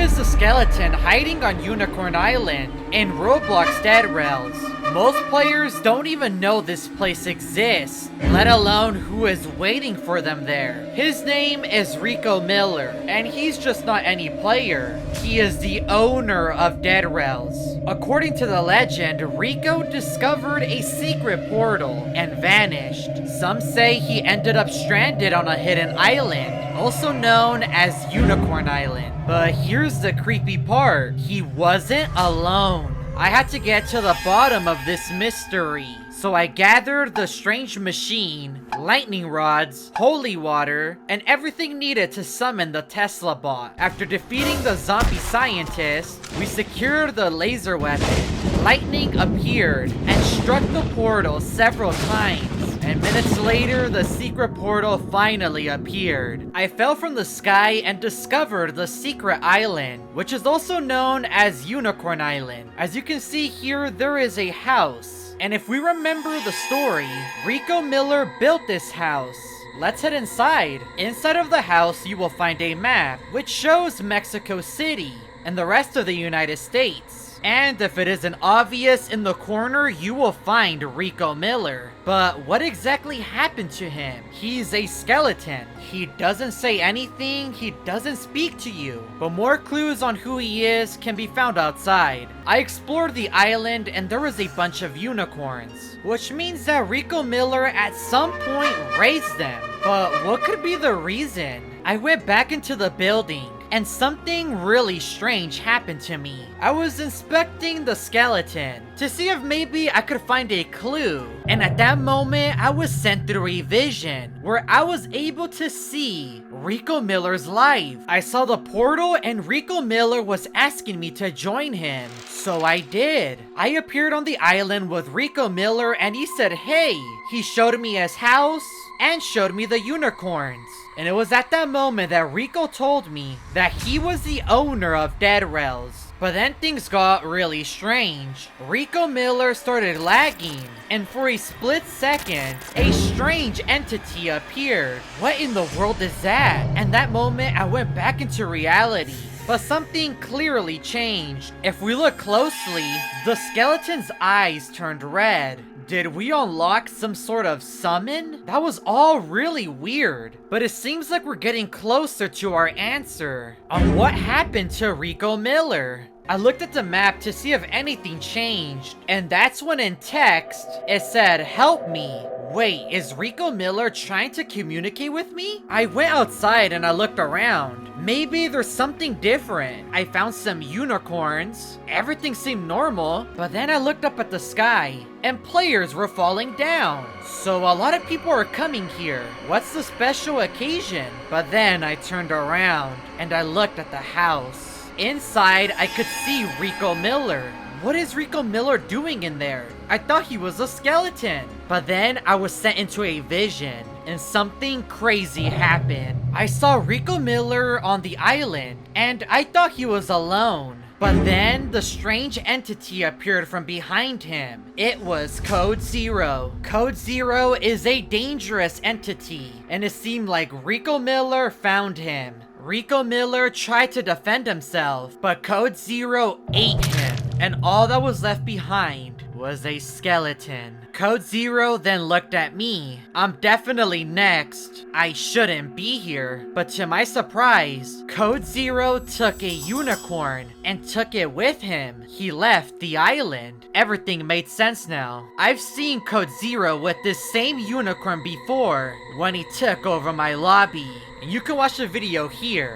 is a skeleton hiding on Unicorn Island in Roblox Dead Rails. Most players don't even know this place exists, let alone who is waiting for them there. His name is Rico Miller, and he's just not any player. He is the owner of Dead Rails. According to the legend, Rico discovered a secret portal and vanished. Some say he ended up stranded on a hidden island, also known as Unicorn Island. But here's the creepy part, he wasn't alone. I had to get to the bottom of this mystery. So I gathered the strange machine, lightning rods, holy water, and everything needed to summon the Tesla bot. After defeating the zombie scientist, we secured the laser weapon. Lightning appeared and struck the portal several times. And minutes later, the secret portal finally appeared. I fell from the sky and discovered the secret island, which is also known as Unicorn Island. As you can see here, there is a house. And if we remember the story, Rico Miller built this house. Let's head inside. Inside of the house, you will find a map, which shows Mexico City and the rest of the United States. And if it isn't obvious, in the corner, you will find Rico Miller. But what exactly happened to him? He's a skeleton. He doesn't say anything, he doesn't speak to you. But more clues on who he is can be found outside. I explored the island and there was a bunch of unicorns, which means that Rico Miller at some point raised them. But what could be the reason? I went back into the building, and something really strange happened to me. I was inspecting the skeleton to see if maybe I could find a clue. And at that moment, I was sent through a vision where I was able to see Rico Miller's life. I saw the portal and Rico Miller was asking me to join him. So I did. I appeared on the island with Rico Miller and he said, hey. He showed me his house and showed me the unicorns. And it was at that moment that Rico told me that he was the owner of Dead Rails. But then things got really strange. Rico Miller started lagging, and for a split second, a strange entity appeared. What in the world is that? And that moment, I went back into reality. But something clearly changed. If we look closely, the skeleton's eyes turned red. Did we unlock some sort of summon? That was all really weird. But it seems like we're getting closer to our answer on what happened to Rico Miller. I looked at the map to see if anything changed, and that's when in text, it said, help me. Wait, is Rico Miller trying to communicate with me? I went outside and I looked around. Maybe there's something different. I found some unicorns. Everything seemed normal, but then I looked up at the sky and players were falling down. So a lot of people are coming here. What's the special occasion? But then I turned around and I looked at the house. Inside, I could see Rico Miller. What is Rico Miller doing in there? I thought he was a skeleton. But then I was sent into a vision and something crazy happened. I saw Rico Miller on the island and I thought he was alone. But then the strange entity appeared from behind him. It was Code Zero. Code Zero is a dangerous entity and it seemed like Rico Miller found him. Rico Miller tried to defend himself, but Code Zero ate him, and all that was left behind was a skeleton. Code Zero then looked at me. I'm definitely next. I shouldn't be here, but to my surprise, Code Zero took a unicorn and took it with him. He left the island. Everything made sense now. I've seen Code Zero with this same unicorn before when he took over my lobby. And you can watch the video here.